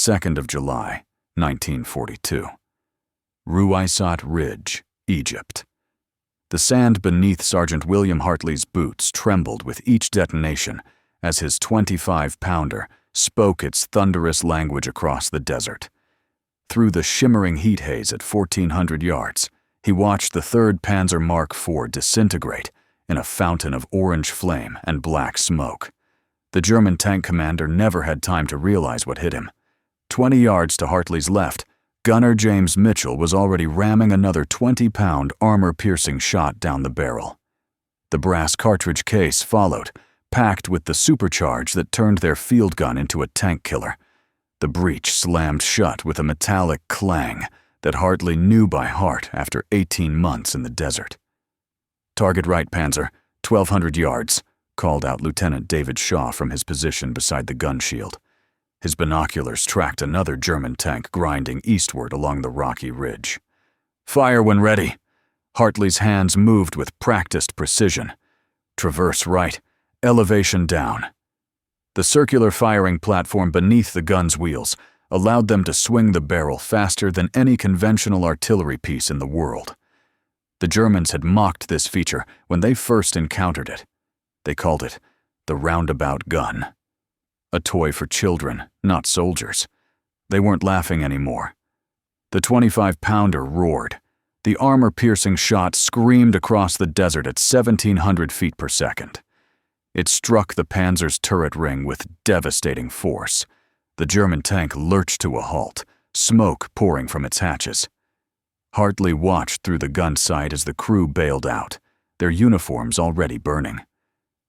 2nd of July, 1942. Ruwaysat Ridge, Egypt. The sand beneath Sergeant William Hartley's boots trembled with each detonation as his 25-pounder spoke its thunderous language across the desert. Through the shimmering heat haze at 1,400 yards, he watched the 3rd Panzer Mark IV disintegrate in a fountain of orange flame and black smoke. The German tank commander never had time to realize what hit him. 20 yards to Hartley's left, Gunner James Mitchell was already ramming another 20-pound armor-piercing shot down the barrel. The brass cartridge case followed, packed with the supercharge that turned their field gun into a tank killer. The breech slammed shut with a metallic clang that Hartley knew by heart after 18 months in the desert. "Target right, Panzer, 1,200 yards," called out Lieutenant David Shaw from his position beside the gun shield. His binoculars tracked another German tank grinding eastward along the rocky ridge. "Fire when ready." Hartley's hands moved with practiced precision. "Traverse right, elevation down." The circular firing platform beneath the gun's wheels allowed them to swing the barrel faster than any conventional artillery piece in the world. The Germans had mocked this feature when they first encountered it. They called it the roundabout gun. A toy for children, not soldiers. They weren't laughing anymore. The 25-pounder roared. The armor-piercing shot screamed across the desert at 1,700 feet per second. It struck the Panzer's turret ring with devastating force. The German tank lurched to a halt, smoke pouring from its hatches. Hartley watched through the gun sight as the crew bailed out, their uniforms already burning.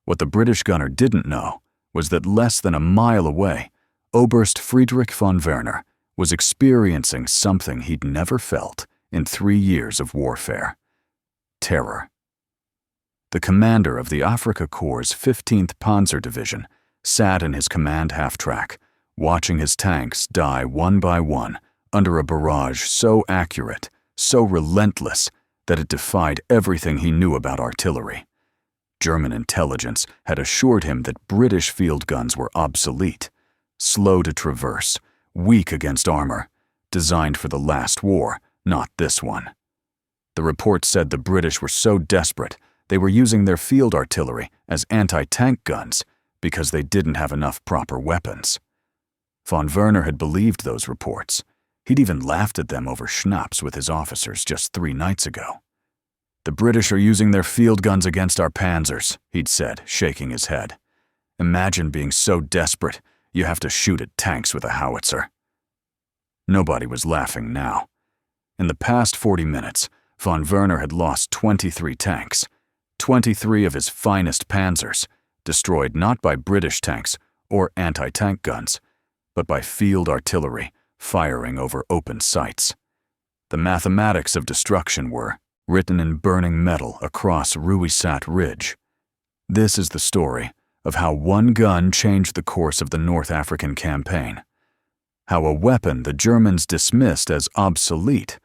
What the British gunner didn't know was that less than a mile away, Oberst Friedrich von Werner was experiencing something he'd never felt in 3 years of warfare: terror. The commander of the Afrika Korps' 15th Panzer Division sat in his command half-track, watching his tanks die one by one under a barrage so accurate, so relentless, that it defied everything he knew about artillery. German intelligence had assured him that British field guns were obsolete, slow to traverse, weak against armor, designed for the last war, not this one. The report said the British were so desperate they were using their field artillery as anti-tank guns because they didn't have enough proper weapons. Von Werner had believed those reports. He'd even laughed at them over schnapps with his officers just 3 nights ago. "The British are using their field guns against our panzers," he'd said, shaking his head. "Imagine being so desperate you have to shoot at tanks with a howitzer." Nobody was laughing now. In the past 40 minutes, von Werner had lost 23 tanks, 23 of his finest panzers, destroyed not by British tanks or anti-tank guns, but by field artillery firing over open sights. The mathematics of destruction were written in burning metal across Ruwaysat Ridge. This is the story of how one gun changed the course of the North African campaign, how a weapon the Germans dismissed as obsolete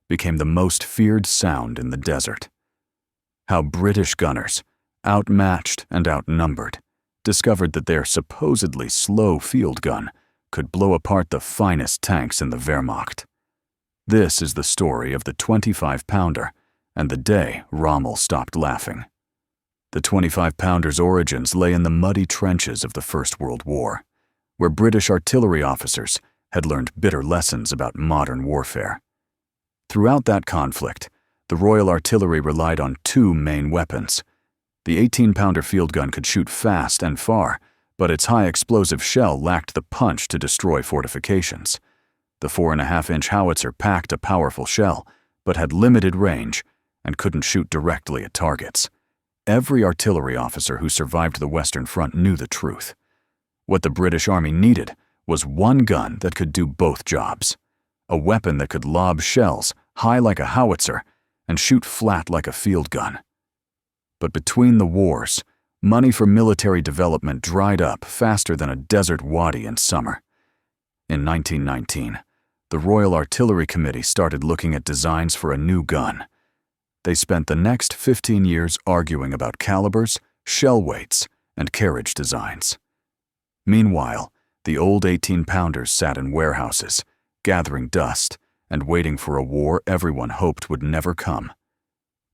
became the most feared sound in the desert, how British gunners, outmatched and outnumbered, discovered that their supposedly slow field gun could blow apart the finest tanks in the Wehrmacht. This is the story of the 25-pounder and the day Rommel stopped laughing. The 25-pounder's origins lay in the muddy trenches of the First World War, where British artillery officers had learned bitter lessons about modern warfare. Throughout that conflict, the Royal Artillery relied on 2 main weapons. The 18-pounder field gun could shoot fast and far, but its high-explosive shell lacked the punch to destroy fortifications. The 4.5-inch howitzer packed a powerful shell, but had limited range and couldn't shoot directly at targets. Every artillery officer who survived the Western Front knew the truth. What the British Army needed was one gun that could do both jobs, a weapon that could lob shells high like a howitzer and shoot flat like a field gun. But between the wars, money for military development dried up faster than a desert wadi in summer. In 1919, the Royal Artillery Committee started looking at designs for a new gun. They spent the next 15 years arguing about calibers, shell weights, and carriage designs. Meanwhile, The old 18-pounders sat in warehouses, gathering dust and waiting for a war everyone hoped would never come.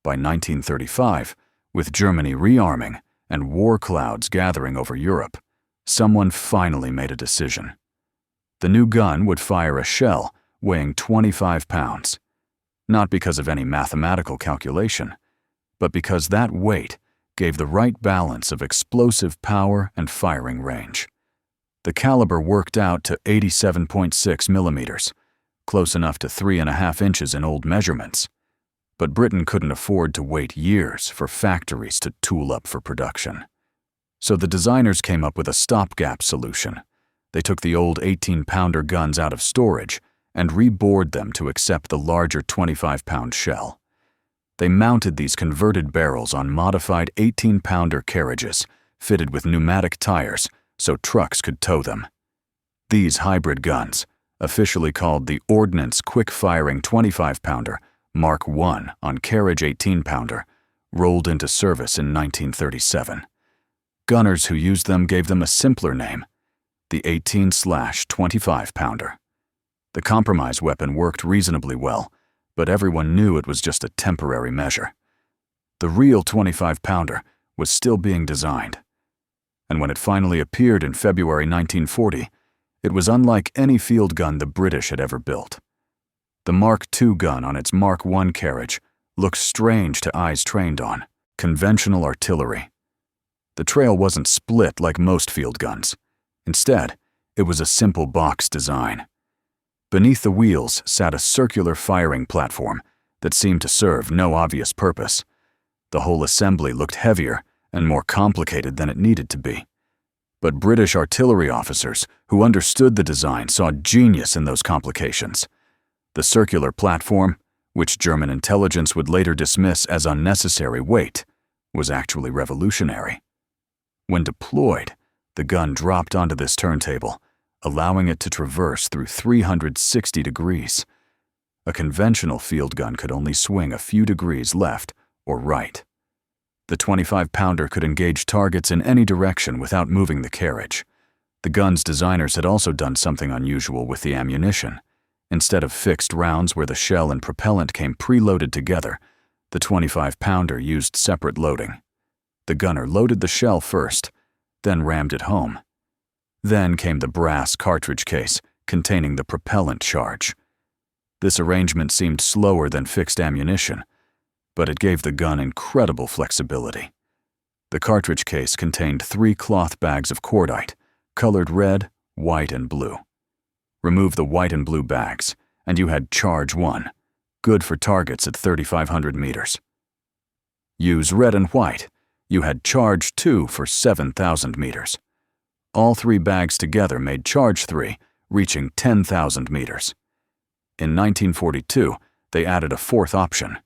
By 1935, with Germany rearming and war clouds gathering over Europe, someone finally made a decision. The new gun would fire a shell weighing 25 pounds, not because of any mathematical calculation, but because that weight gave the right balance of explosive power and firing range. The caliber worked out to 87.6 millimeters, close enough to 3.5 inches in old measurements. But Britain couldn't afford to wait years for factories to tool up for production. So the designers came up with a stopgap solution. They took the old 18-pounder guns out of storage and rebored them to accept the larger 25-pound shell. They mounted these converted barrels on modified 18-pounder carriages fitted with pneumatic tires so trucks could tow them. These hybrid guns, officially called the Ordnance Quick-Firing 25-pounder, Mark I on carriage 18-pounder, rolled into service in 1937. Gunners who used them gave them a simpler name, the 18/25-pounder. The compromise weapon worked reasonably well, but everyone knew it was just a temporary measure. The real 25-pounder was still being designed. And when it finally appeared in February 1940, it was unlike any field gun the British had ever built. The Mark II gun on its Mark I carriage looked strange to eyes trained on conventional artillery. The trail wasn't split like most field guns. Instead, it was a simple box design. Beneath the wheels sat a circular firing platform that seemed to serve no obvious purpose. The whole assembly looked heavier and more complicated than it needed to be. But British artillery officers who understood the design saw genius in those complications. The circular platform, which German intelligence would later dismiss as unnecessary weight, was actually revolutionary. When deployed, the gun dropped onto this turntable, allowing it to traverse through 360 degrees. A conventional field gun could only swing a few degrees left or right. The 25-pounder could engage targets in any direction without moving the carriage. The gun's designers had also done something unusual with the ammunition. Instead of fixed rounds where the shell and propellant came preloaded together, the 25-pounder used separate loading. The gunner loaded the shell first, then rammed it home. Then came the brass cartridge case containing the propellant charge. This arrangement seemed slower than fixed ammunition, but it gave the gun incredible flexibility. The cartridge case contained 3 cloth bags of cordite, colored red, white, and blue. Remove the white and blue bags, and you had Charge 1, good for targets at 3,500 meters. Use red and white, you had Charge 2 for 7,000 meters. All 3 bags together made Charge 3, reaching 10,000 meters. In 1942, they added a 4th option.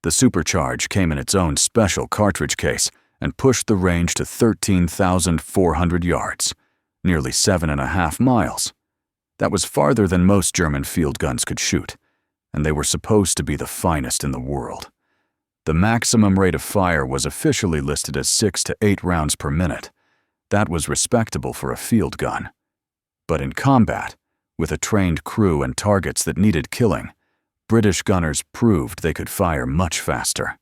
The Supercharge came in its own special cartridge case and pushed the range to 13,400 yards, nearly 7.5 miles. That was farther than most German field guns could shoot, and they were supposed to be the finest in the world. The maximum rate of fire was officially listed as 6 to 8 rounds per minute. That was respectable for a field gun. But in combat, with a trained crew and targets that needed killing, British gunners proved they could fire much faster.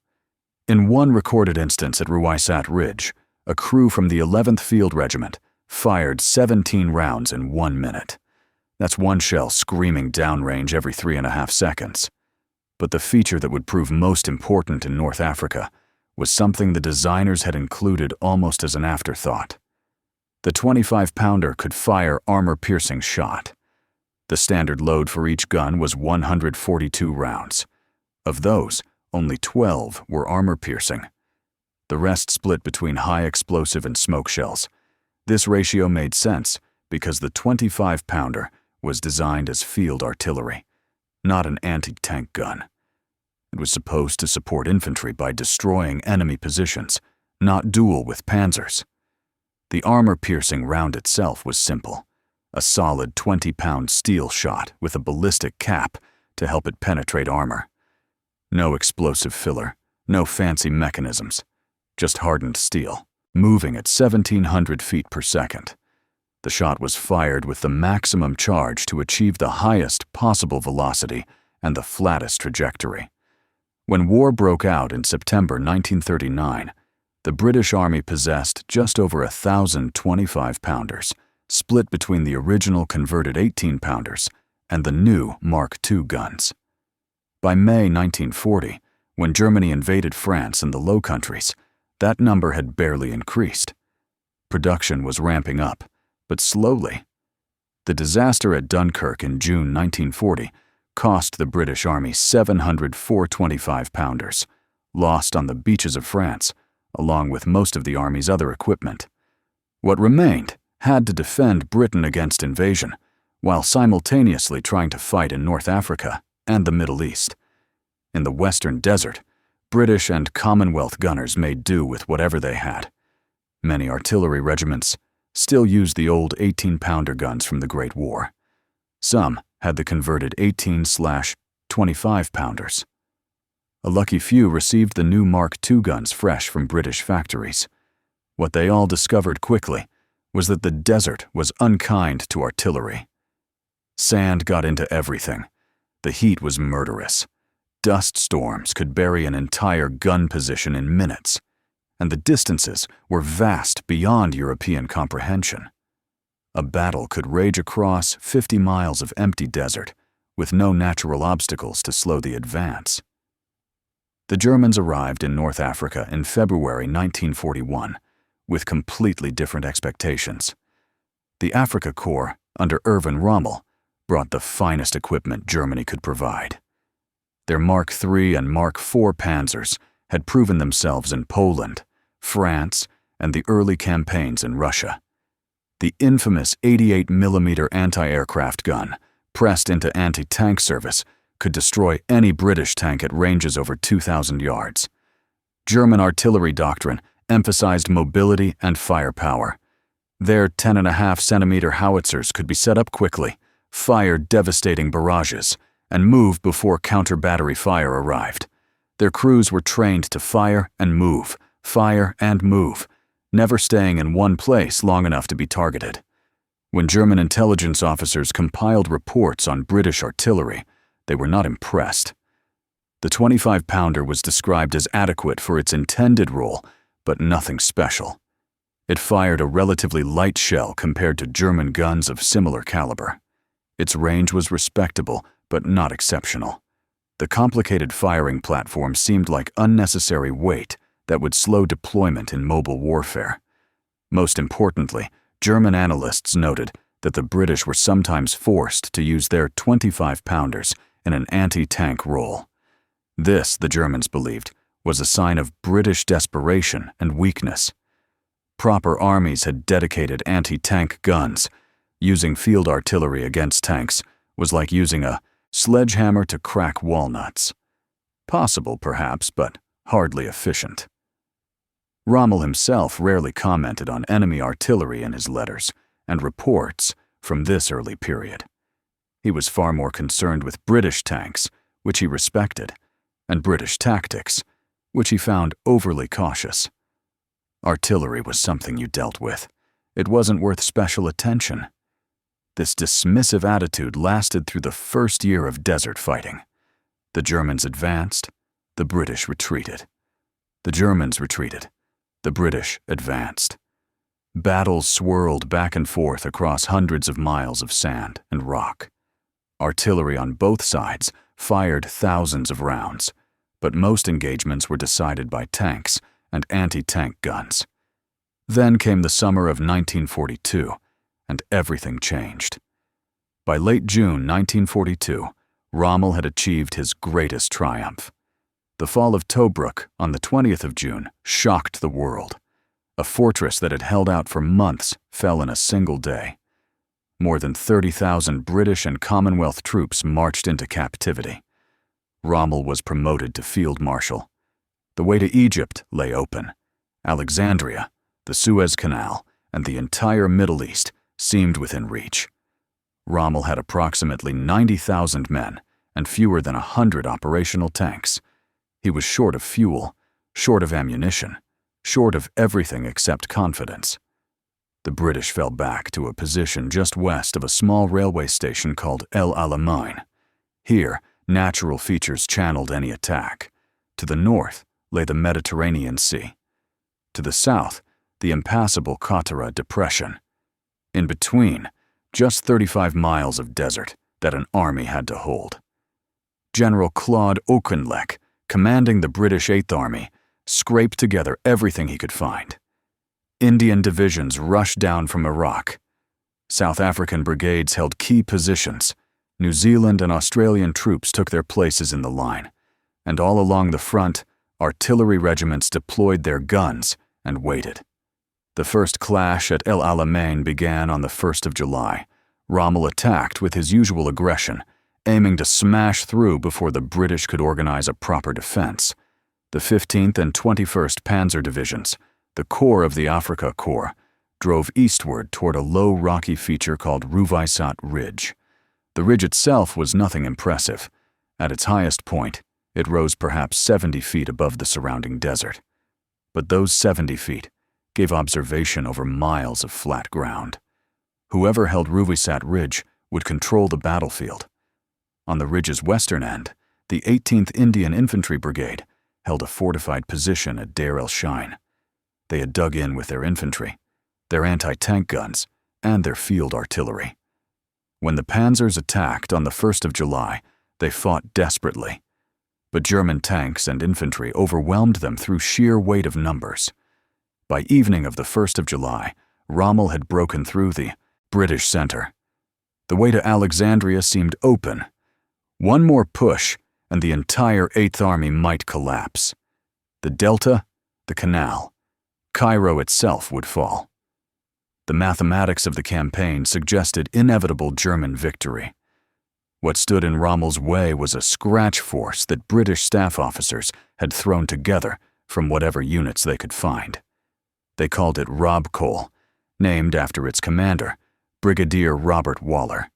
In one recorded instance at Ruysat Ridge, a crew from the 11th Field Regiment fired 17 rounds in 1 minute. That's one shell screaming downrange every 3.5 seconds. But the feature that would prove most important in North Africa was something the designers had included almost as an afterthought. The 25-pounder could fire armor-piercing shot. The standard load for each gun was 142 rounds. Of those, only 12 were armor-piercing. The rest split between high-explosive and smoke shells. This ratio made sense because the 25-pounder was designed as field artillery, not an anti-tank gun. It was supposed to support infantry by destroying enemy positions, not duel with panzers. The armor-piercing round itself was simple, a solid 20-pound steel shot with a ballistic cap to help it penetrate armor. No explosive filler, no fancy mechanisms, just hardened steel, moving at 1,700 feet per second. The shot was fired with the maximum charge to achieve the highest possible velocity and the flattest trajectory. When war broke out in September 1939, the British Army possessed just over 1,000 25-pounders, split between the original converted 18-pounders and the new Mark II guns. By May 1940, when Germany invaded France and the Low Countries, that number had barely increased. Production was ramping up, but slowly. The disaster at Dunkirk in June 1940 cost the British Army 700 425-pounders, lost on the beaches of France, along with most of the Army's other equipment. What remained had to defend Britain against invasion, while simultaneously trying to fight in North Africa and the Middle East. In the Western Desert, British and Commonwealth gunners made do with whatever they had. Many artillery regiments still used the old 18-pounder guns from the Great War. Some had the converted 18/25-pounders. A lucky few received the new Mark II guns fresh from British factories. What they all discovered quickly was that the desert was unkind to artillery. Sand got into everything. The heat was murderous. Dust storms could bury an entire gun position in minutes, and the distances were vast beyond European comprehension. A battle could rage across 50 miles of empty desert with no natural obstacles to slow the advance. The Germans arrived in North Africa in February 1941 with completely different expectations. The Africa Corps, under Erwin Rommel, brought the finest equipment Germany could provide. Their Mark III and Mark IV panzers had proven themselves in Poland, France, and the early campaigns in Russia. The infamous 88mm anti-aircraft gun, pressed into anti-tank service, could destroy any British tank at ranges over 2,000 yards. German artillery doctrine emphasized mobility and firepower. Their 10.5-centimeter howitzers could be set up quickly, fire devastating barrages, and move before counter-battery fire arrived. Their crews were trained to fire and move, never staying in one place long enough to be targeted. When German intelligence officers compiled reports on British artillery, they were not impressed. The 25-pounder was described as adequate for its intended role, but nothing special. It fired a relatively light shell compared to German guns of similar caliber. Its range was respectable, but not exceptional. The complicated firing platform seemed like unnecessary weight that would slow deployment in mobile warfare. Most importantly, German analysts noted that the British were sometimes forced to use their 25-pounders in an anti-tank role. This, the Germans believed, was a sign of British desperation and weakness. Proper armies had dedicated anti-tank guns. Using field artillery against tanks was like using a sledgehammer to crack walnuts. Possible, perhaps, but hardly efficient. Rommel himself rarely commented on enemy artillery in his letters and reports from this early period. He was far more concerned with British tanks, which he respected, and British tactics, which he found overly cautious. Artillery was something you dealt with. It wasn't worth special attention. This dismissive attitude lasted through the first year of desert fighting. The Germans advanced, the British retreated. The Germans retreated, the British advanced. Battles swirled back and forth across hundreds of miles of sand and rock. Artillery on both sides fired thousands of rounds, but most engagements were decided by tanks and anti-tank guns. Then came the summer of 1942, and everything changed. By late June 1942, Rommel had achieved his greatest triumph. The fall of Tobruk on the 20th of June shocked the world. A fortress that had held out for months fell in a single day. More than 30,000 British and Commonwealth troops marched into captivity. Rommel was promoted to Field Marshal. The way to Egypt lay open. Alexandria, the Suez Canal, and the entire Middle East seemed within reach. Rommel had approximately 90,000 men and fewer than 100 operational tanks. He was short of fuel, short of ammunition, short of everything except confidence. The British fell back to a position just west of a small railway station called El Alamein. Here, natural features channeled any attack. To the north lay the Mediterranean Sea. To the south, the impassable Qattara Depression. In between, just 35 miles of desert that an army had to hold. General Claude Auchinleck, commanding the British Eighth Army, scraped together everything he could find. Indian divisions rushed down from Iraq. South African brigades held key positions. New Zealand and Australian troops took their places in the line, and all along the front, artillery regiments deployed their guns and waited. The first clash at El Alamein began on the 1st of July. Rommel attacked with his usual aggression, aiming to smash through before the British could organize a proper defense. The 15th and 21st Panzer Divisions, the core of the Afrika Korps, drove eastward toward a low rocky feature called Ruwaisat Ridge. The ridge itself was nothing impressive. At its highest point, it rose perhaps 70 feet above the surrounding desert. But those 70 feet gave observation over miles of flat ground. Whoever held Ruwaisat Ridge would control the battlefield. On the ridge's western end, the 18th Indian Infantry Brigade held a fortified position at Deir el-Shine. They had dug in with their infantry, their anti-tank guns, and their field artillery. When the panzers attacked on the 1st of July, they fought desperately. But German tanks and infantry overwhelmed them through sheer weight of numbers. By evening of the 1st of July, Rommel had broken through the British center. The way to Alexandria seemed open. One more push, and the entire Eighth Army might collapse. The Delta, the Canal, Cairo itself would fall. The mathematics of the campaign suggested inevitable German victory. What stood in Rommel's way was a scratch force that British staff officers had thrown together from whatever units they could find. They called it Robcoal, named after its commander, Brigadier Robert Waller.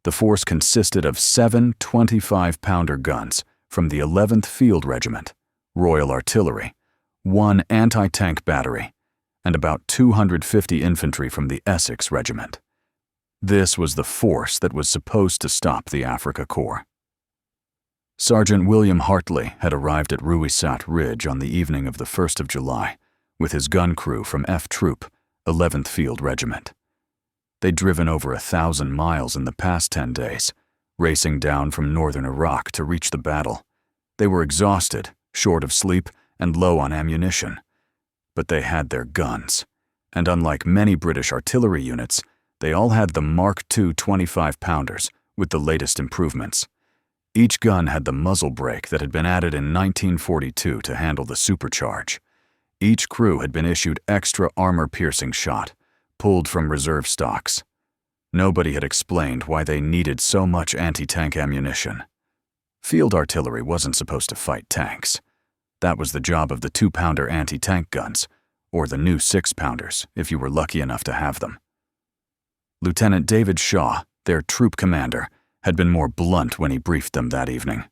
The force consisted of 7 25-pounder guns from the 11th Field Regiment, Royal Artillery, 1 anti-tank battery, and about 250 infantry from the Essex Regiment. This was the force that was supposed to stop the Afrika Korps. Sergeant William Hartley had arrived at Ruwaisat Ridge on the evening of the 1st of July with his gun crew from F Troop, 11th Field Regiment. They'd driven over 1,000 miles in the past 10 days, racing down from northern Iraq to reach the battle. They were exhausted, short of sleep, and low on ammunition. But they had their guns, and unlike many British artillery units, they all had the Mark II 25-pounders with the latest improvements. Each gun had the muzzle brake that had been added in 1942 to handle the supercharge. Each crew had been issued extra armor-piercing shot, pulled from reserve stocks. Nobody had explained why they needed so much anti-tank ammunition. Field artillery wasn't supposed to fight tanks. That was the job of the 2-pounder anti-tank guns, or the new 6-pounders, if you were lucky enough to have them. Lieutenant David Shaw, their troop commander, had been more blunt when he briefed them that evening.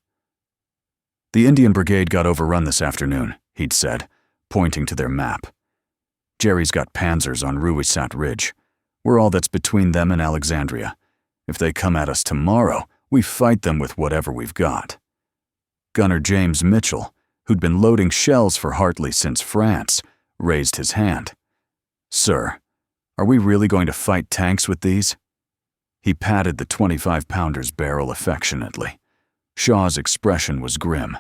"The Indian Brigade got overrun this afternoon," he'd said, pointing to their map. "Jerry's got panzers on Ruwaisat Ridge. We're all that's between them and Alexandria. If they come at us tomorrow, we fight them with whatever we've got." Gunner James Mitchell, who'd been loading shells for Hartley since France, raised his hand. "Sir, are we really going to fight tanks with these?" He patted the 25-pounder's barrel affectionately. Shaw's expression was grim.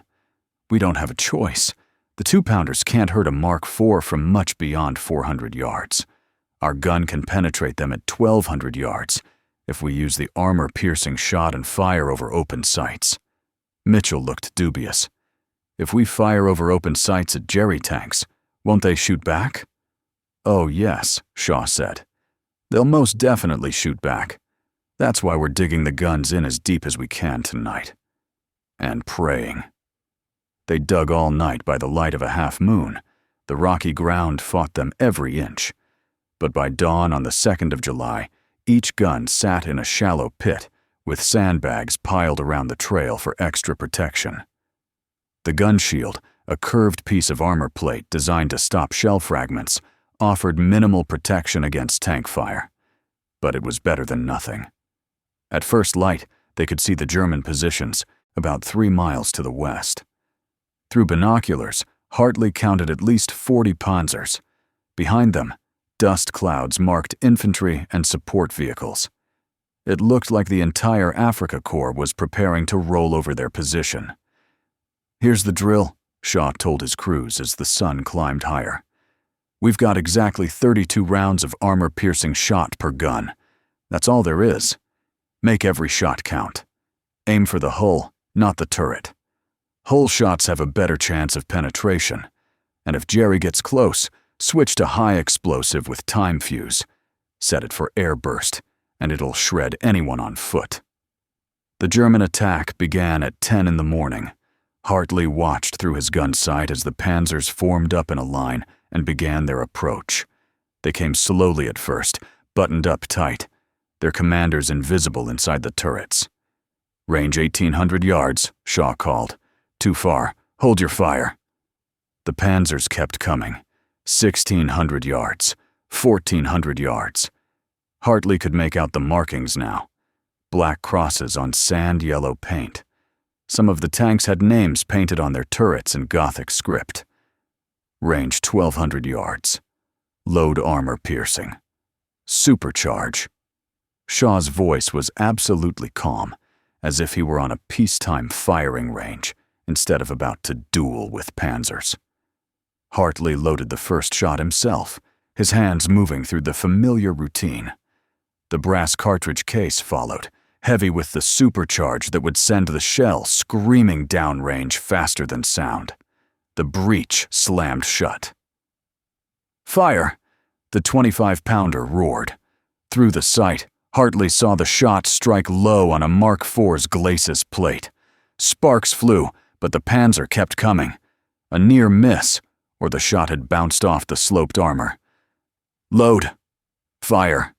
"We don't have a choice. The 2-pounders can't hurt a Mark IV from much beyond 400 yards. Our gun can penetrate them at 1,200 yards if we use the armor-piercing shot and fire over open sights." Mitchell looked dubious. "If we fire over open sights at Jerry tanks, won't they shoot back?" "Oh yes," Shaw said. "They'll most definitely shoot back. That's why we're digging the guns in as deep as we can tonight. And praying." They dug all night by the light of a half-moon. The rocky ground fought them every inch. But by dawn on the 2nd of July, each gun sat in a shallow pit with sandbags piled around the trail for extra protection. The gun shield, a curved piece of armor plate designed to stop shell fragments, offered minimal protection against tank fire, but it was better than nothing. At first light, they could see the German positions about 3 miles to the west. Through binoculars, Hartley counted at least 40 panzers. Behind them, dust clouds marked infantry and support vehicles. It looked like the entire Africa Corps was preparing to roll over their position. "Here's the drill," Shaw told his crews as the sun climbed higher. "We've got exactly 32 rounds of armor-piercing shot per gun. That's all there is. Make every shot count. Aim for the hull, not the turret. Hull shots have a better chance of penetration, and if Jerry gets close, switch to high explosive with time fuse. Set it for air burst, and it'll shred anyone on foot." The German attack began at 10 in the morning. Hartley watched through his gun sight as the panzers formed up in a line and began their approach. They came slowly at first, buttoned up tight, their commanders invisible inside the turrets. "Range 1,800 yards, Shaw called. "Too far. Hold your fire." The panzers kept coming. 1,600 yards, 1,400 yards. Hartley could make out the markings now. Black crosses on sand-yellow paint. Some of the tanks had names painted on their turrets in Gothic script. Range 1,200 yards. Load armor piercing. Supercharge. Shaw's voice was absolutely calm, as if he were on a peacetime firing range instead of about to duel with panzers. Hartley loaded the first shot himself, his hands moving through the familiar routine. The brass cartridge case followed, heavy with the supercharge that would send the shell screaming downrange faster than sound. The breech slammed shut. "Fire!" The 25-pounder roared. Through the sight, Hartley saw the shot strike low on a Mark IV's glacis plate. Sparks flew, but the panzer kept coming. A near miss, or the shot had bounced off the sloped armor. "Load! Fire!"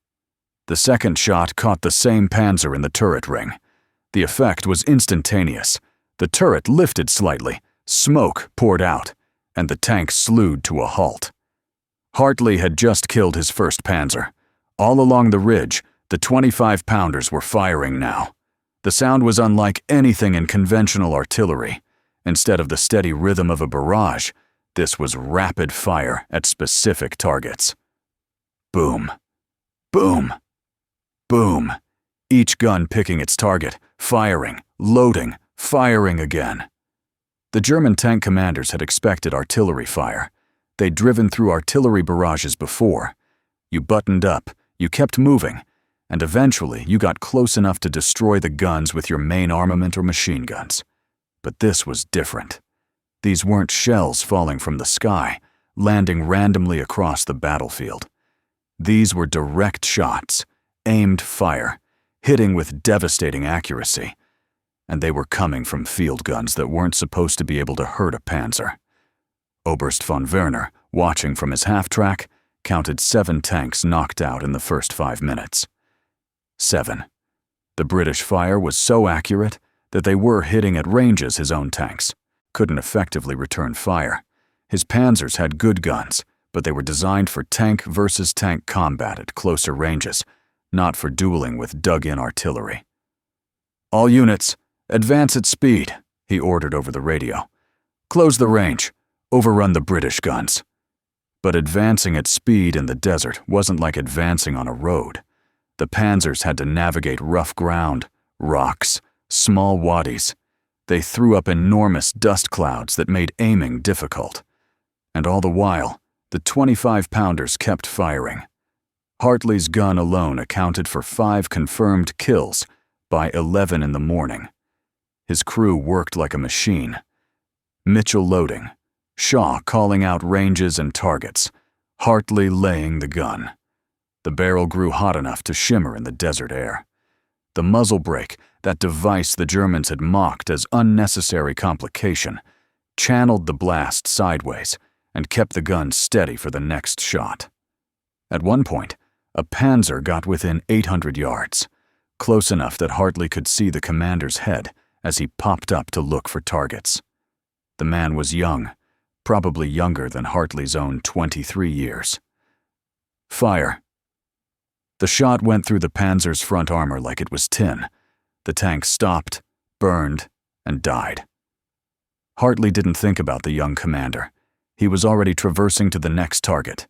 The second shot caught the same panzer in the turret ring. The effect was instantaneous. The turret lifted slightly, smoke poured out, and the tank slewed to a halt. Hartley had just killed his first panzer. All along the ridge, the 25-pounders were firing now. The sound was unlike anything in conventional artillery. Instead of the steady rhythm of a barrage, this was rapid fire at specific targets. Boom. Boom. Boom. Each gun picking its target, firing, loading, firing again. The German tank commanders had expected artillery fire. They'd driven through artillery barrages before. You buttoned up, you kept moving, and eventually you got close enough to destroy the guns with your main armament or machine guns. But this was different. These weren't shells falling from the sky, landing randomly across the battlefield. These were direct shots, aimed fire, hitting with devastating accuracy. And they were coming from field guns that weren't supposed to be able to hurt a panzer. Oberst von Werner, watching from his half-track, counted 7 tanks knocked out in the first 5 minutes. 7. The British fire was so accurate that they were hitting at ranges his own tanks couldn't effectively return fire. His panzers had good guns, but they were designed for tank versus tank combat at closer ranges, not for dueling with dug-in artillery. "All units, advance at speed," he ordered over the radio. "Close the range, overrun the British guns." But advancing at speed in the desert wasn't like advancing on a road. The panzers had to navigate rough ground, rocks, small wadis. They threw up enormous dust clouds that made aiming difficult. And all the while, the 25-pounders kept firing. Hartley's gun alone accounted for 5 confirmed kills by 11 in the morning. His crew worked like a machine. Mitchell loading, Shaw calling out ranges and targets, Hartley laying the gun. The barrel grew hot enough to shimmer in the desert air. The muzzle brake, that device the Germans had mocked as unnecessary complication, channeled the blast sideways and kept the gun steady for the next shot. At one point, a panzer got within 800 yards, close enough that Hartley could see the commander's head as he popped up to look for targets. The man was young, probably younger than Hartley's own 23 years. Fire. The shot went through the Panzer's front armor like it was tin. The tank stopped, burned, and died. Hartley didn't think about the young commander. He was already traversing to the next target.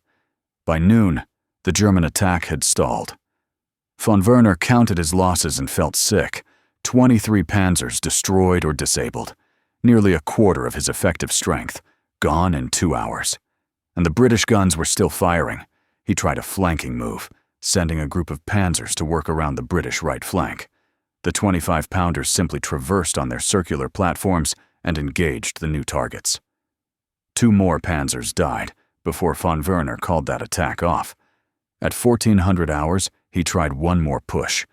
By noon, the German attack had stalled. Von Werner counted his losses and felt sick. 23 Panzers destroyed or disabled. Nearly a quarter of his effective strength, gone in 2 hours. And the British guns were still firing. He tried a flanking move, sending a group of Panzers to work around the British right flank. The 25-pounders simply traversed on their circular platforms and engaged the new targets. 2 more Panzers died before von Werner called that attack off. At 1400 hours, he tried one more push,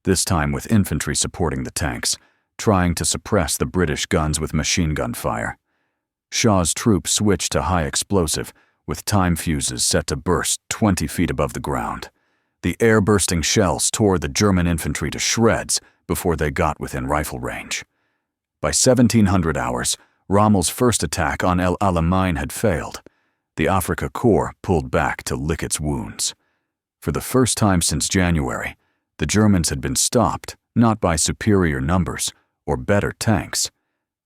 this time with infantry supporting the tanks, trying to suppress the British guns with machine gun fire. Shaw's troops switched to high explosive, with time fuses set to burst 20 feet above the ground. The air-bursting shells tore the German infantry to shreds before they got within rifle range. By 1700 hours, Rommel's first attack on El Alamein had failed. The Afrika Korps pulled back to lick its wounds. For the first time since January, the Germans had been stopped not by superior numbers or better tanks,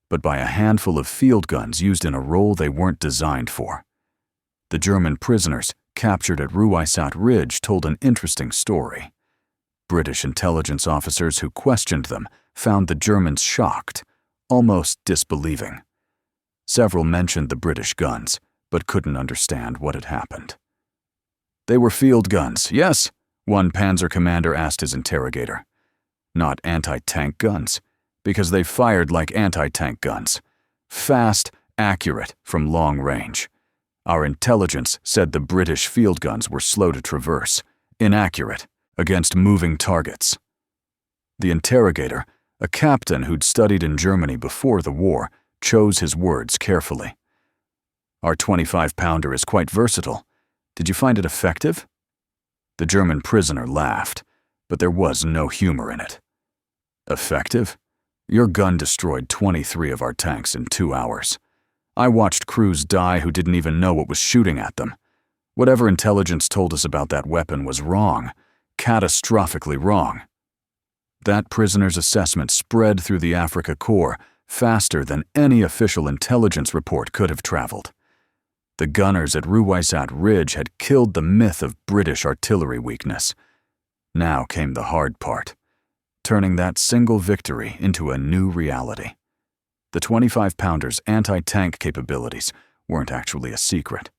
but by a handful of field guns used in a role they weren't designed for. The German prisoners captured at Ruysat Ridge told an interesting story. British intelligence officers who questioned them found the Germans shocked, almost disbelieving. Several mentioned the British guns, but couldn't understand what had happened. They were field guns, yes, one Panzer commander asked his interrogator. Not anti-tank guns, because they fired like anti-tank guns. Fast, accurate, from long range. Our intelligence said the British field guns were slow to traverse, inaccurate, against moving targets. The interrogator, a captain who'd studied in Germany before the war, chose his words carefully. Our 25-pounder is quite versatile. Did you find it effective? The German prisoner laughed, but there was no humor in it. Effective? Your gun destroyed 23 of our tanks in 2 hours. I watched crews die who didn't even know what was shooting at them. Whatever intelligence told us about that weapon was wrong, catastrophically wrong. That prisoner's assessment spread through the Afrika Korps faster than any official intelligence report could have traveled. The gunners at Ruysat Ridge had killed the myth of British artillery weakness. Now came the hard part, turning that single victory into a new reality. The 25-pounder's anti-tank capabilities weren't actually a secret.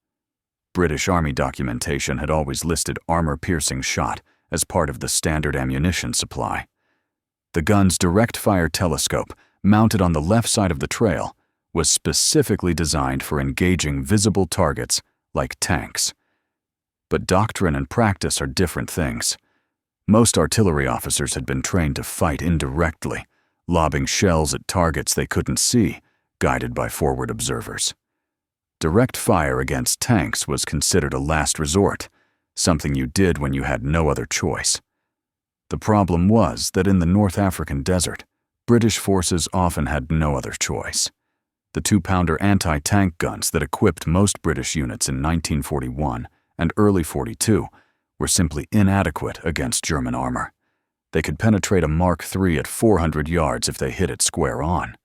British Army documentation had always listed armor-piercing shot as part of the standard ammunition supply. The gun's direct-fire telescope, mounted on the left side of the trail, was specifically designed for engaging visible targets like tanks. But doctrine and practice are different things. Most artillery officers had been trained to fight indirectly, lobbing shells at targets they couldn't see, guided by forward observers. Direct fire against tanks was considered a last resort, something you did when you had no other choice. The problem was that in the North African desert, British forces often had no other choice. The 2-pounder anti-tank guns that equipped most British units in 1941 and early 42 were simply inadequate against German armor. They could penetrate a Mark III at 400 yards if they hit it square on.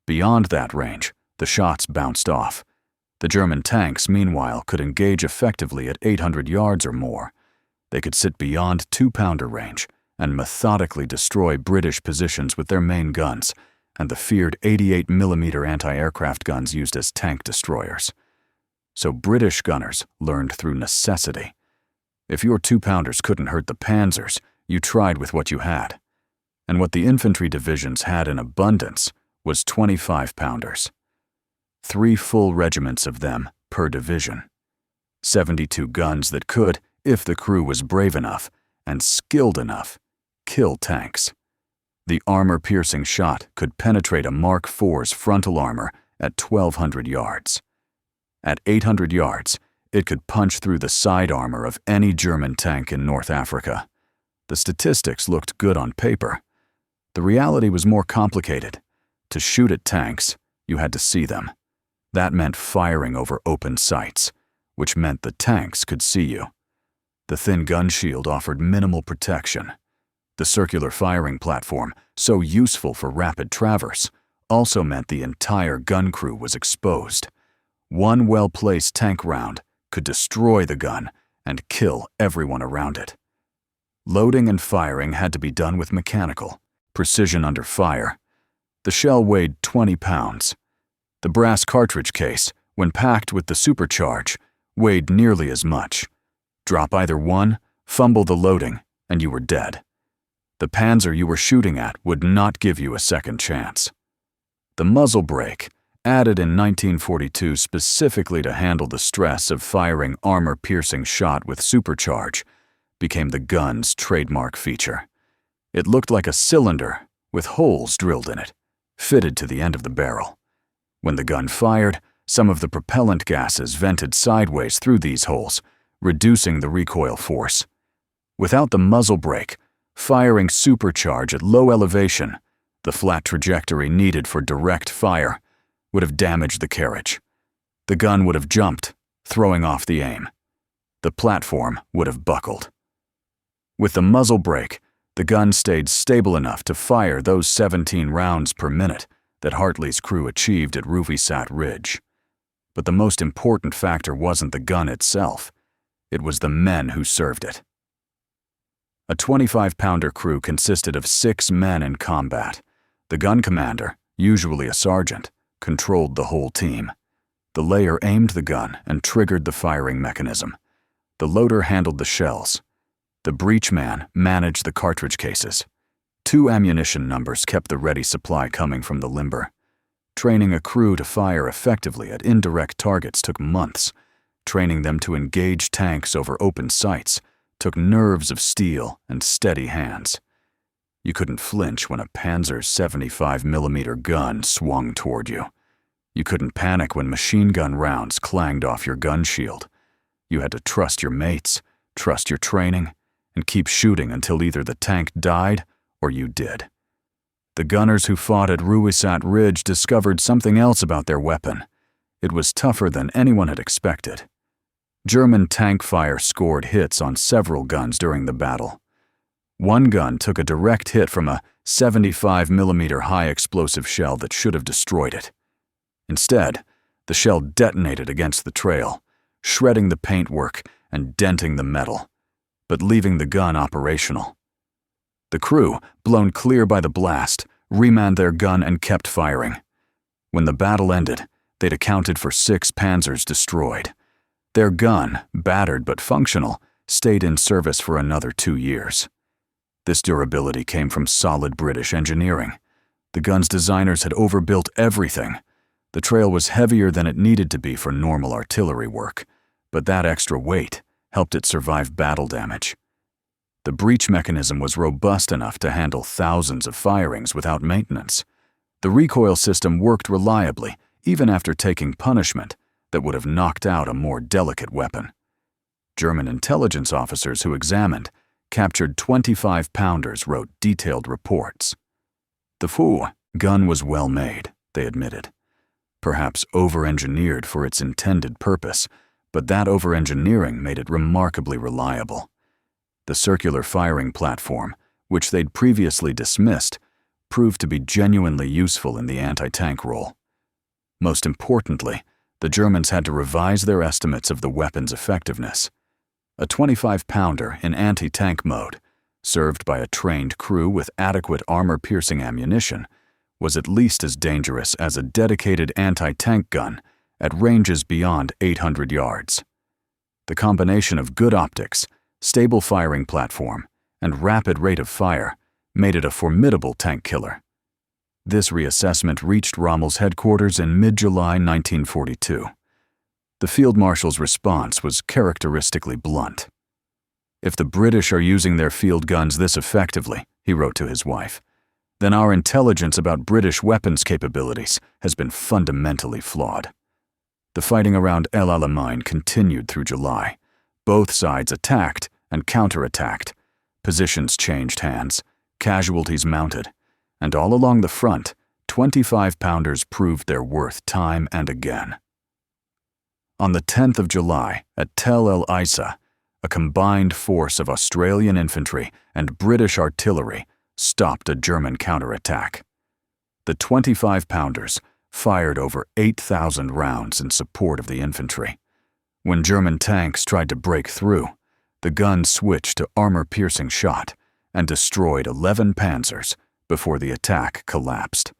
Beyond that range, the shots bounced off. The German tanks, meanwhile, could engage effectively at 800 yards or more. They could sit beyond 2-pounder range and methodically destroy British positions with their main guns and the feared 88mm anti-aircraft guns used as tank destroyers. So British gunners learned through necessity. If your 2-pounders couldn't hurt the Panzers, you tried with what you had. And what the infantry divisions had in abundance was 25-pounders. 3 full regiments of them per division. 72 guns that could, if the crew was brave enough and skilled enough, kill tanks. The armor-piercing shot could penetrate a Mark IV's frontal armor at 1,200 yards. At 800 yards, it could punch through the side armor of any German tank in North Africa. The statistics looked good on paper. The reality was more complicated. To shoot at tanks, you had to see them. That meant firing over open sights, which meant the tanks could see you. The thin gun shield offered minimal protection. The circular firing platform, so useful for rapid traverse, also meant the entire gun crew was exposed. One well-placed tank round could destroy the gun and kill everyone around it. Loading and firing had to be done with mechanical precision under fire. The shell weighed 20 pounds. The brass cartridge case, when packed with the supercharge, weighed nearly as much. Drop either one, fumble the loading, and you were dead. The Panzer you were shooting at would not give you a second chance. The muzzle brake, added in 1942 specifically to handle the stress of firing armor-piercing shot with supercharge, became the gun's trademark feature. It looked like a cylinder with holes drilled in it, fitted to the end of the barrel. When the gun fired, some of the propellant gases vented sideways through these holes, reducing the recoil force. Without the muzzle brake, firing supercharge at low elevation, the flat trajectory needed for direct fire, would have damaged the carriage. The gun would have jumped, throwing off the aim. The platform would have buckled. With the muzzle brake, the gun stayed stable enough to fire those 17 rounds per minute that Hartley's crew achieved at Ruvisat Ridge. But the most important factor wasn't the gun itself. It was the men who served it. A 25-pounder crew consisted of 6 men in combat. The gun commander, usually a sergeant, controlled the whole team. The layer aimed the gun and triggered the firing mechanism. The loader handled the shells. The breechman managed the cartridge cases. 2 ammunition numbers kept the ready supply coming from the limber. Training a crew to fire effectively at indirect targets took months. Training them to engage tanks over open sights took nerves of steel and steady hands. You couldn't flinch when a Panzer 75mm gun swung toward you. You couldn't panic when machine gun rounds clanged off your gun shield. You had to trust your mates, trust your training, and keep shooting until either the tank died or you did. The gunners who fought at Ruvisat Ridge discovered something else about their weapon. It was tougher than anyone had expected. German tank fire scored hits on several guns during the battle. One gun took a direct hit from a 75mm high-explosive shell that should have destroyed it. Instead, the shell detonated against the trail, shredding the paintwork and denting the metal, but leaving the gun operational. The crew, blown clear by the blast, remanned their gun and kept firing. When the battle ended, they'd accounted for 6 Panzers destroyed. Their gun, battered but functional, stayed in service for another 2 years. This durability came from solid British engineering. The gun's designers had overbuilt everything. The trail was heavier than it needed to be for normal artillery work, but that extra weight helped it survive battle damage. The breech mechanism was robust enough to handle thousands of firings without maintenance. The recoil system worked reliably, even after taking punishment that would have knocked out a more delicate weapon. German intelligence officers who examined captured 25-pounders wrote detailed reports. The gun was well made, they admitted. Perhaps over-engineered for its intended purpose, but that over-engineering made it remarkably reliable. The circular firing platform, which they'd previously dismissed, proved to be genuinely useful in the anti-tank role. Most importantly, the Germans had to revise their estimates of the weapon's effectiveness. A 25-pounder in anti-tank mode, served by a trained crew with adequate armor-piercing ammunition, was at least as dangerous as a dedicated anti-tank gun at ranges beyond 800 yards. The combination of good optics, stable firing platform, and rapid rate of fire made it a formidable tank killer. This reassessment reached Rommel's headquarters in mid-July 1942. The Field Marshal's response was characteristically blunt. "If the British are using their field guns this effectively," he wrote to his wife, "then our intelligence about British weapons capabilities has been fundamentally flawed." The fighting around El Alamein continued through July. Both sides attacked and counterattacked. Positions changed hands, casualties mounted, and all along the front, 25-pounders proved their worth time and again. On the 10th of July, at Tel El Isa, a combined force of Australian infantry and British artillery stopped a German counterattack. The 25-pounders fired over 8,000 rounds in support of the infantry. When German tanks tried to break through, the guns switched to armor-piercing shot and destroyed 11 panzers before the attack collapsed.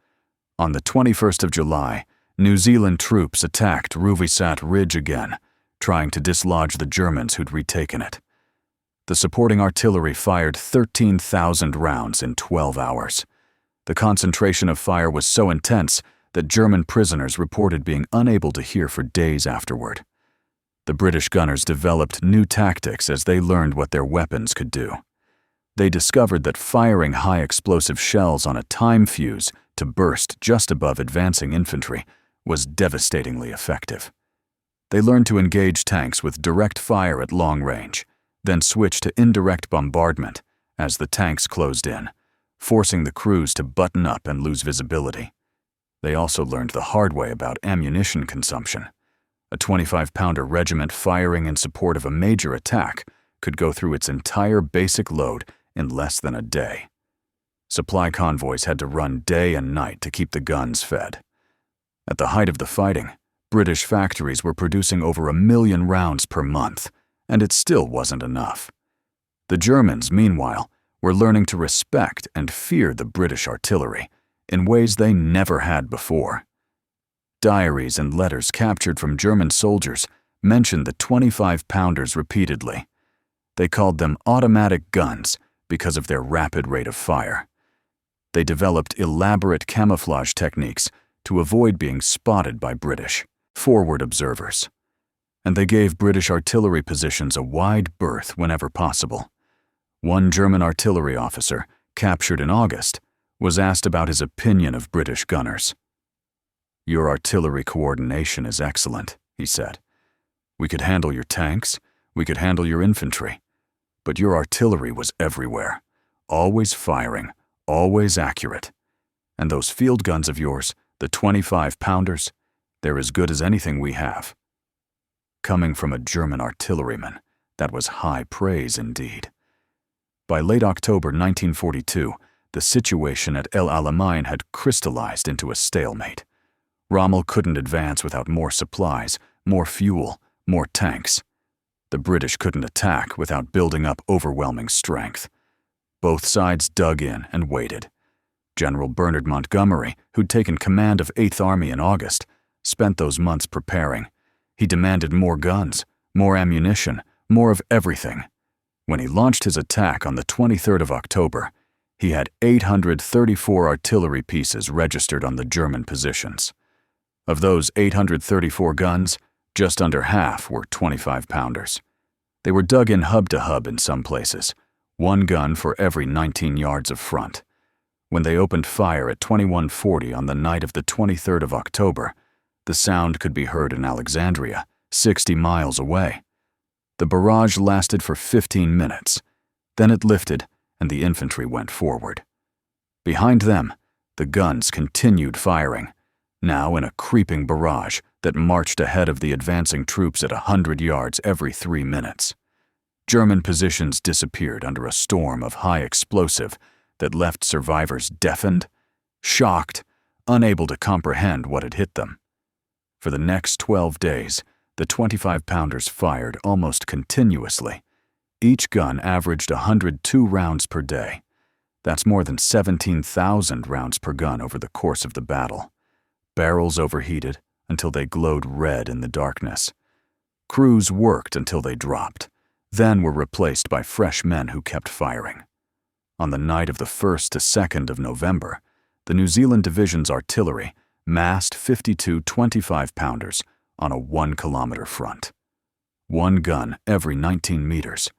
On the 21st of July, New Zealand troops attacked Ruysat Ridge again, trying to dislodge the Germans who'd retaken it. The supporting artillery fired 13,000 rounds in 12 hours. The concentration of fire was so intense that German prisoners reported being unable to hear for days afterward. The British gunners developed new tactics as they learned what their weapons could do. They discovered that firing high-explosive shells on a time fuse to burst just above advancing infantry was devastatingly effective. They learned to engage tanks with direct fire at long range, then switch to indirect bombardment as the tanks closed in, forcing the crews to button up and lose visibility. They also learned the hard way about ammunition consumption. A 25-pounder regiment firing in support of a major attack could go through its entire basic load in less than a day. Supply convoys had to run day and night to keep the guns fed. At the height of the fighting, British factories were producing over 1 million rounds per month, and it still wasn't enough. The Germans, meanwhile, were learning to respect and fear the British artillery in ways they never had before. Diaries and letters captured from German soldiers mentioned the 25-pounders repeatedly. They called them automatic guns because of their rapid rate of fire. They developed elaborate camouflage techniques to avoid being spotted by British forward observers. And they gave British artillery positions a wide berth whenever possible. One German artillery officer, captured in August, was asked about his opinion of British gunners. "Your artillery coordination is excellent," he said. "We could handle your tanks, we could handle your infantry, but your artillery was everywhere, always firing, always accurate. And those field guns of yours, the 25-pounders, they're as good as anything we have." Coming from a German artilleryman, that was high praise indeed. By late October 1942, the situation at El Alamein had crystallized into a stalemate. Rommel couldn't advance without more supplies, more fuel, more tanks. The British couldn't attack without building up overwhelming strength. Both sides dug in and waited. General Bernard Montgomery, who'd taken command of 8th Army in August, spent those months preparing. He demanded more guns, more ammunition, more of everything. When he launched his attack on the 23rd of October, he had 834 artillery pieces registered on the German positions. Of those 834 guns, just under half were 25-pounders. They were dug in hub to hub in some places, one gun for every 19 yards of front. When they opened fire at 21:40 on the night of the 23rd of October, the sound could be heard in Alexandria, 60 miles away. The barrage lasted for 15 minutes. Then it lifted, and the infantry went forward. Behind them, the guns continued firing, now in a creeping barrage that marched ahead of the advancing troops at 100 yards every 3 minutes. German positions disappeared under a storm of high explosive that left survivors deafened, shocked, unable to comprehend what had hit them. For the next 12 days, the 25-pounders fired almost continuously. Each gun averaged 102 rounds per day. That's more than 17,000 rounds per gun over the course of the battle. Barrels overheated until they glowed red in the darkness. Crews worked until they dropped, then were replaced by fresh men who kept firing. On the night of the 1st to 2nd of November, the New Zealand Division's artillery massed 52 25-pounders on a 1-kilometer front. One gun every 19 meters.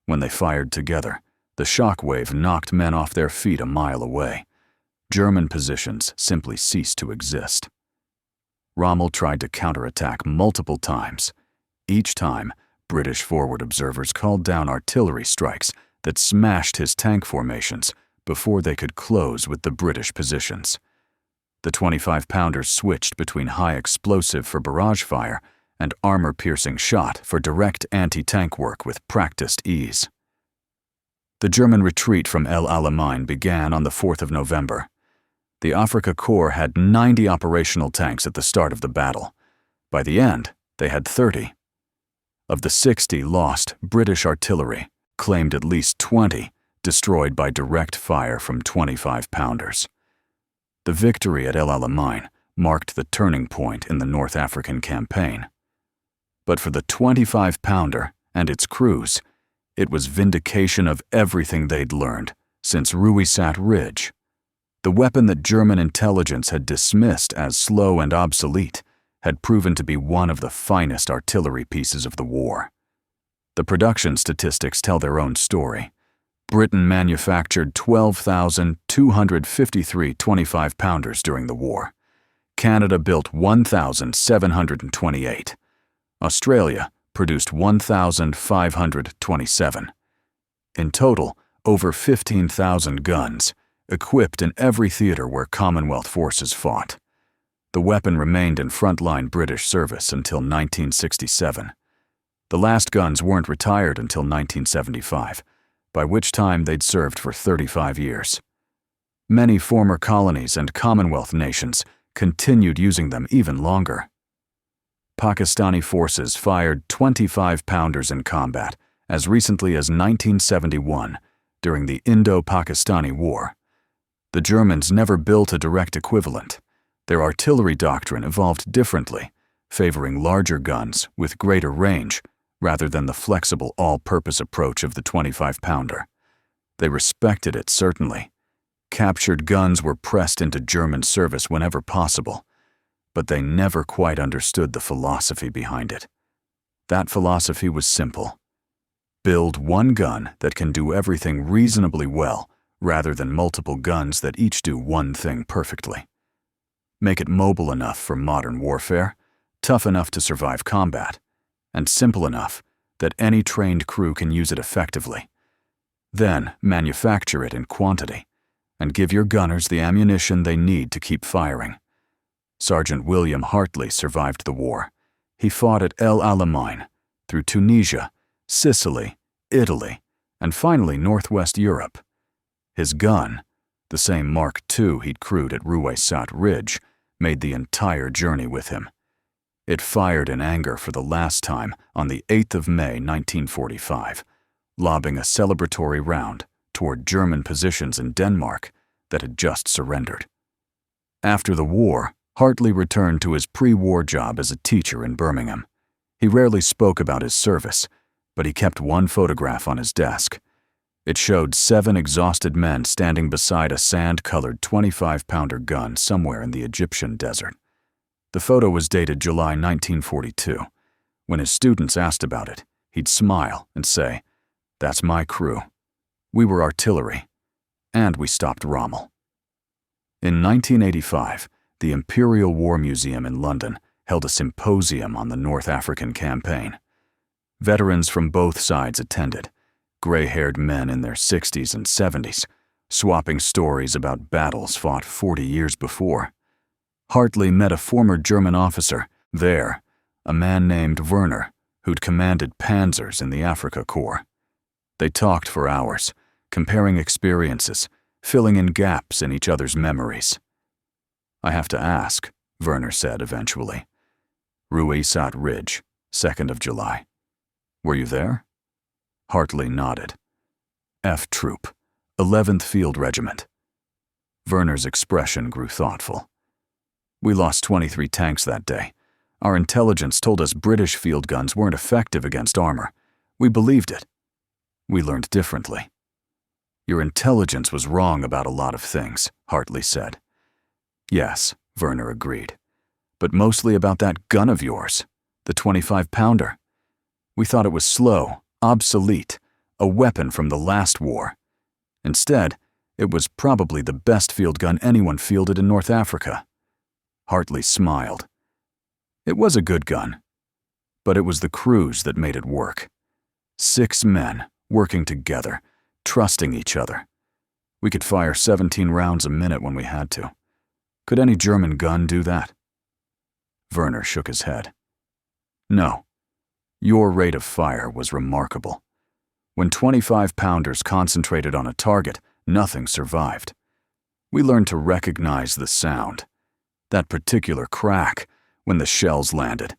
When they fired together, the shock wave knocked men off their feet a mile away. German positions simply ceased to exist. Rommel tried to counterattack multiple times. Each time, British forward observers called down artillery strikes that smashed his tank formations before they could close with the British positions. The 25-pounders switched between high explosive for barrage fire and armor-piercing shot for direct anti-tank work with practiced ease. The German retreat from El Alamein began on the 4th of November. The Afrika Korps had 90 operational tanks at the start of the battle. By the end, they had 30. Of the 60 lost, British artillery claimed at least 20 destroyed by direct fire from 25-pounders. The victory at El Alamein marked the turning point in the North African campaign. But for the 25-pounder and its crews, it was vindication of everything they'd learned since Ruysat Ridge. The weapon that German intelligence had dismissed as slow and obsolete had proven to be one of the finest artillery pieces of the war. The production statistics tell their own story. Britain manufactured 12,253 25-pounders during the war. Canada built 1,728. Australia produced 1,527. In total, over 15,000 guns, equipped in every theater where Commonwealth forces fought. The weapon remained in frontline British service until 1967. The last guns weren't retired until 1975, by which time they'd served for 35 years. Many former colonies and Commonwealth nations continued using them even longer. Pakistani forces fired 25-pounders in combat as recently as 1971 during the Indo-Pakistani War. The Germans never built a direct equivalent. Their artillery doctrine evolved differently, favoring larger guns with greater range rather than the flexible all-purpose approach of the 25-pounder. They respected it, certainly. Captured guns were pressed into German service whenever possible, but they never quite understood the philosophy behind it. That philosophy was simple. Build one gun that can do everything reasonably well rather than multiple guns that each do one thing perfectly. Make it mobile enough for modern warfare, tough enough to survive combat, and simple enough that any trained crew can use it effectively. Then manufacture it in quantity, and give your gunners the ammunition they need to keep firing. Sergeant William Hartley survived the war. He fought at El Alamein, through Tunisia, Sicily, Italy, and finally Northwest Europe. His gun, the same Mark II he'd crewed at Ruysat Ridge, made the entire journey with him. It fired in anger for the last time on the 8th of May 1945, lobbing a celebratory round toward German positions in Denmark that had just surrendered. After the war, Hartley returned to his pre-war job as a teacher in Birmingham. He rarely spoke about his service, but he kept one photograph on his desk. It showed 7 exhausted men standing beside a sand-colored 25-pounder gun somewhere in the Egyptian desert. The photo was dated July 1942. When his students asked about it, he'd smile and say, "That's my crew. We were artillery, and we stopped Rommel." In 1985, the Imperial War Museum in London held a symposium on the North African campaign. Veterans from both sides attended, gray-haired men in their 60s and 70s, swapping stories about battles fought 40 years before. Hartley met a former German officer there, a man named Werner, who'd commanded panzers in the Afrika Korps. They talked for hours, comparing experiences, filling in gaps in each other's memories. "I have to ask," Werner said eventually. "Ruysat Ridge, 2nd of July. Were you there?" Hartley nodded. "F Troop, 11th Field Regiment." Werner's expression grew thoughtful. "We lost 23 tanks that day. Our intelligence told us British field guns weren't effective against armor. We believed it. We learned differently." "Your intelligence was wrong about a lot of things," Hartley said. "Yes," Werner agreed, "but mostly about that gun of yours, the 25-pounder. We thought it was slow, obsolete, a weapon from the last war. Instead, it was probably the best field gun anyone fielded in North Africa." Hartley smiled. "It was a good gun, but it was the crews that made it work. 6 men working together, trusting each other. We could fire 17 rounds a minute when we had to. Could any German gun do that?" Werner shook his head. No. Your rate of fire was remarkable. When 25-pounders concentrated on a target, nothing survived. We learned to recognize the sound. That particular crack, when the shells landed.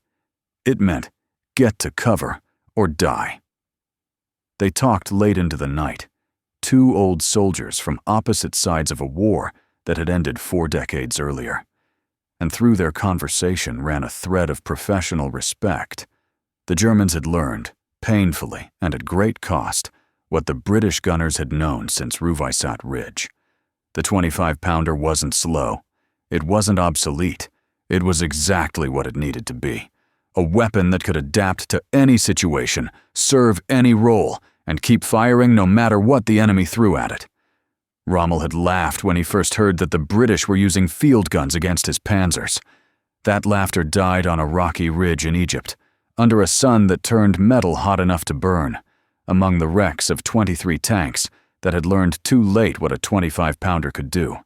It meant, get to cover or die. They talked late into the night. Two old soldiers from opposite sides of a war that had ended 4 decades earlier. And through their conversation ran a thread of professional respect. The Germans had learned, painfully and at great cost, what the British gunners had known since Ruwais Ridge. The 25-pounder wasn't slow. It wasn't obsolete. It was exactly what it needed to be. A weapon that could adapt to any situation, serve any role, and keep firing no matter what the enemy threw at it. Rommel had laughed when he first heard that the British were using field guns against his panzers. That laughter died on a rocky ridge in Egypt, under a sun that turned metal hot enough to burn, among the wrecks of 23 tanks that had learned too late what a 25-pounder could do.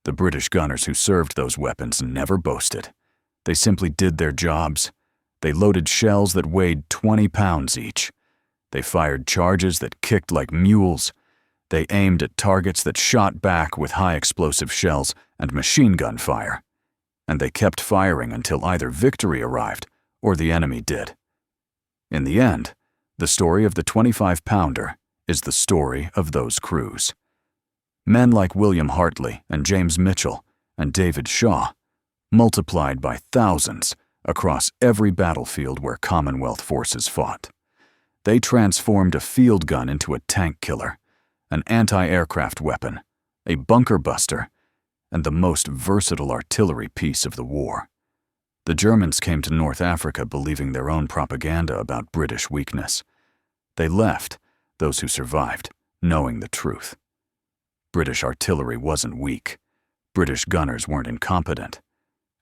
The British gunners who served those weapons never boasted. They simply did their jobs. They loaded shells that weighed 20 pounds each. They fired charges that kicked like mules. They aimed at targets that shot back with high-explosive shells and machine gun fire. And they kept firing until either victory arrived or the enemy did. In the end, the story of the 25-pounder is the story of those crews. Men like William Hartley and James Mitchell and David Shaw, multiplied by thousands across every battlefield where Commonwealth forces fought. They transformed a field gun into a tank killer, an anti-aircraft weapon, a bunker buster, and the most versatile artillery piece of the war. The Germans came to North Africa believing their own propaganda about British weakness. They left, those who survived, knowing the truth. British artillery wasn't weak. British gunners weren't incompetent.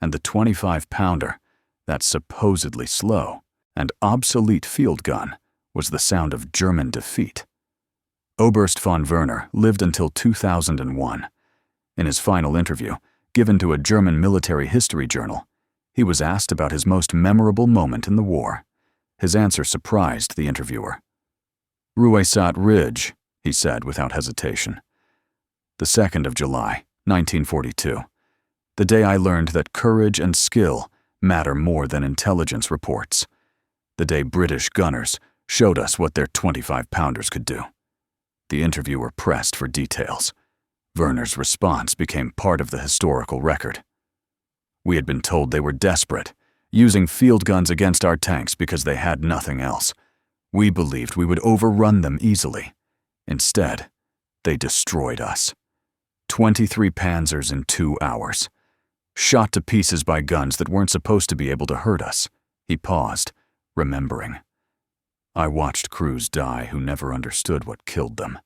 And the 25-pounder, that supposedly slow and obsolete field gun, was the sound of German defeat. Oberst von Werner lived until 2001. In his final interview, given to a German military history journal, he was asked about his most memorable moment in the war. His answer surprised the interviewer. "Ruwais Ridge," he said without hesitation. "The 2nd of July, 1942. The day I learned that courage and skill matter more than intelligence reports. The day British gunners showed us what their 25-pounders could do." The interviewer pressed for details. Werner's response became part of the historical record. "We had been told they were desperate, using field guns against our tanks because they had nothing else. We believed we would overrun them easily. Instead, they destroyed us. 23 panzers in 2 hours. Shot to pieces by guns that weren't supposed to be able to hurt us." He paused, remembering. "I watched crews die who never understood what killed them.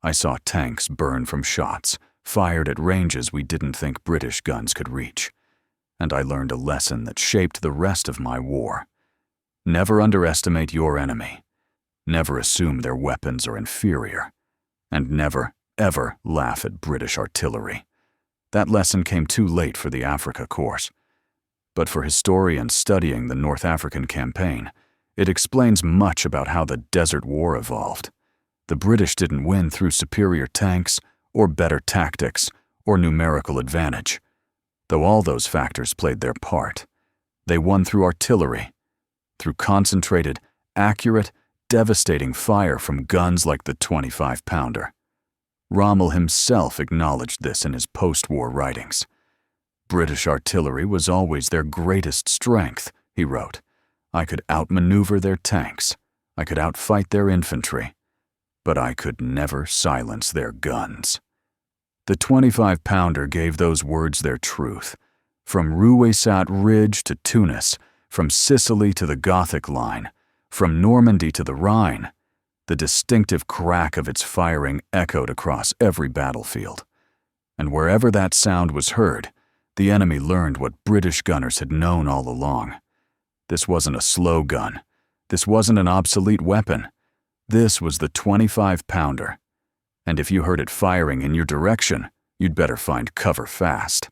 I saw tanks burn from shots, fired at ranges we didn't think British guns could reach. And I learned a lesson that shaped the rest of my war. Never underestimate your enemy. Never assume their weapons are inferior. And never, ever laugh at British artillery." That lesson came too late for the Africa course. But for historians studying the North African campaign, it explains much about how the Desert War evolved. The British didn't win through superior tanks, or better tactics, or numerical advantage. Though all those factors played their part, they won through artillery, through concentrated, accurate, devastating fire from guns like the 25-pounder. Rommel himself acknowledged this in his post-war writings. "British artillery was always their greatest strength," he wrote. "I could outmaneuver their tanks. I could outfight their infantry. But I could never silence their guns." The 25-pounder gave those words their truth. From Ruwais Ridge to Tunis, from Sicily to the Gothic Line, from Normandy to the Rhine, the distinctive crack of its firing echoed across every battlefield. And wherever that sound was heard, the enemy learned what British gunners had known all along. This wasn't a slow gun. This wasn't an obsolete weapon. This was the 25-pounder. And if you heard it firing in your direction, you'd better find cover fast.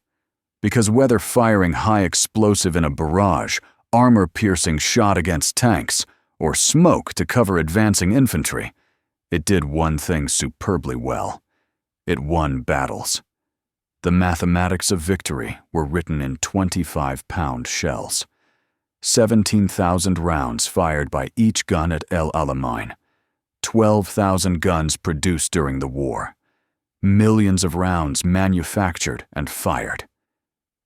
Because whether firing high explosive in a barrage, armor-piercing shot against tanks, or smoke to cover advancing infantry, it did one thing superbly well. It won battles. The mathematics of victory were written in 25-pound shells. 17,000 rounds fired by each gun at El Alamein. 12,000 guns produced during the war. Millions of rounds manufactured and fired.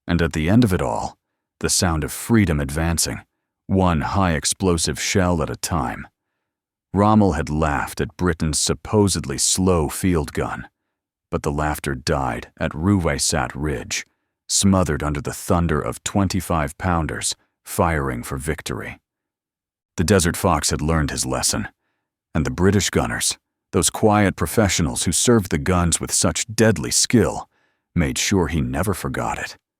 And at the end of it all, the sound of freedom advancing, one high-explosive shell at a time. Rommel had laughed at Britain's supposedly slow field gun, but the laughter died at Ruwaysat Ridge, smothered under the thunder of 25-pounders firing for victory. The Desert Fox had learned his lesson, and the British gunners, those quiet professionals who served the guns with such deadly skill, made sure he never forgot it.